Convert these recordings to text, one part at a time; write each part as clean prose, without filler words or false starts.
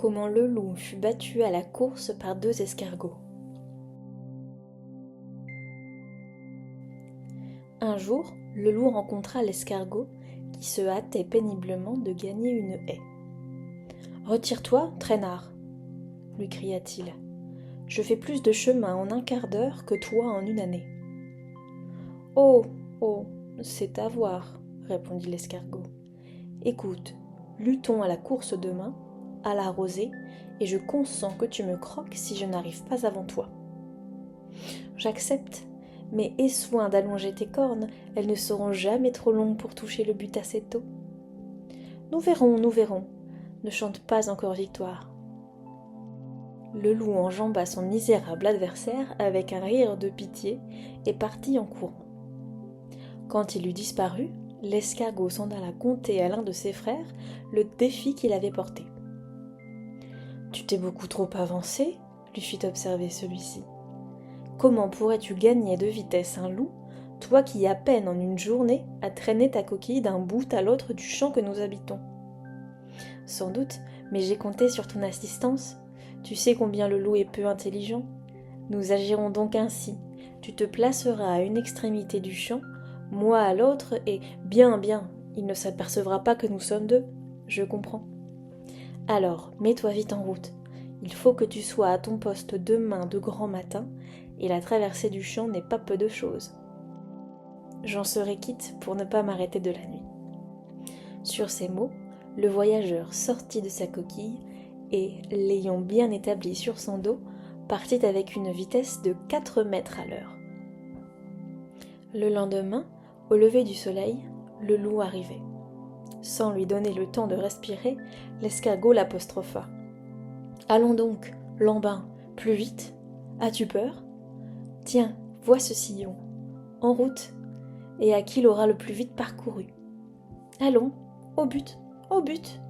comment le loup fut battu à la course par 2 escargots. Un jour, le loup rencontra l'escargot qui se hâtait péniblement de gagner une haie. « Retire-toi, traînard !» lui cria-t-il. « Je fais plus de chemin en un quart d'heure que toi en une année. »« Oh, oh, c'est à voir, » répondit l'escargot. « Écoute, luttons à la course demain, à la rosée, et je consens que tu me croques si je n'arrive pas avant toi. »« J'accepte, mais aie soin d'allonger tes cornes, elles ne seront jamais trop longues pour toucher le but assez tôt. »« Nous verrons, ne chante pas encore victoire. » Le loup enjamba son misérable adversaire avec un rire de pitié et partit en courant. Quand il eut disparu, l'escargot s'en alla conter à l'un de ses frères le défi qu'il avait porté. « Tu t'es beaucoup trop avancé, » lui fit observer celui-ci. « Comment pourrais-tu gagner de vitesse un loup, toi qui à peine en une journée as traîné ta coquille d'un bout à l'autre du champ que nous habitons ? » ?»« Sans doute, mais j'ai compté sur ton assistance. Tu sais combien le loup est peu intelligent. Nous agirons donc ainsi. Tu te placeras à une extrémité du champ, moi à l'autre, et bien, il ne s'apercevra pas que nous sommes 2. Je comprends. Alors, mets-toi vite en route. Il faut que tu sois à ton poste demain de grand matin, et la traversée du champ n'est pas peu de chose. J'en serai quitte pour ne pas m'arrêter de la nuit. » Sur ces mots, le voyageur sortit de sa coquille et, l'ayant bien établi sur son dos, partit avec une vitesse de 4 mètres à l'heure. Le lendemain, au lever du soleil, le loup arrivait. Sans lui donner le temps de respirer, l'escargot l'apostropha. « Allons donc, lambin, plus vite. As-tu peur ? Tiens, vois ce sillon. En route, et à qui l'aura le plus vite parcouru. Allons, au but, au but !»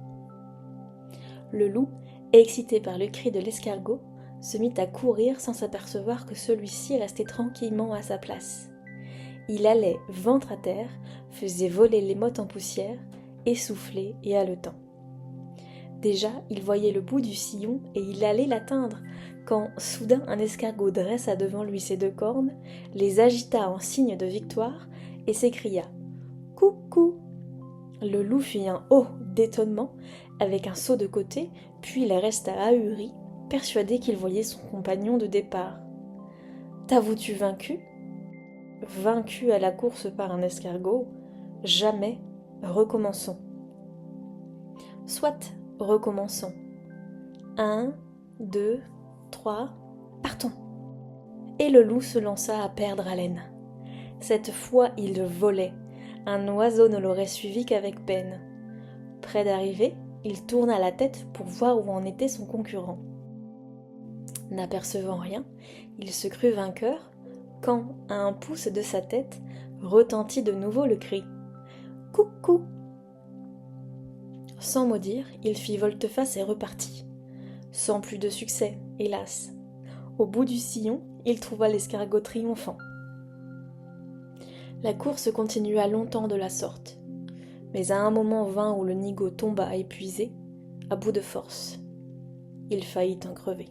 Le loup, excité par le cri de l'escargot, se mit à courir sans s'apercevoir que celui-ci restait tranquillement à sa place. Il allait ventre à terre, faisait voler les mottes en poussière, essoufflé et haletant. Déjà, il voyait le bout du sillon et il allait l'atteindre, quand soudain un escargot dressa devant lui ses 2 cornes, les agita en signe de victoire et s'écria « Coucou !» Le loup fit un « oh » d'étonnement, avec un saut de côté, puis il resta ahuri, persuadé qu'il voyait son compagnon de départ. « T'avoues-tu vaincu ? » Vaincu à la course par un escargot ? Jamais. Recommençons. Soit, recommençons. 1, 2, 3, partons. Et le loup se lança à perdre haleine. Cette fois, il volait. Un oiseau ne l'aurait suivi qu'avec peine. Près d'arriver, il tourna la tête pour voir où en était son concurrent. N'apercevant rien, il se crut vainqueur, quand, à un pouce de sa tête, retentit de nouveau le cri « Coucou !» Sans mot dire, il fit volte-face et repartit. Sans plus de succès, hélas. Au bout du sillon, il trouva l'escargot triomphant. La course continua longtemps de la sorte, mais à un moment vint où le nigaud tomba épuisé, à bout de force. Il faillit en crever.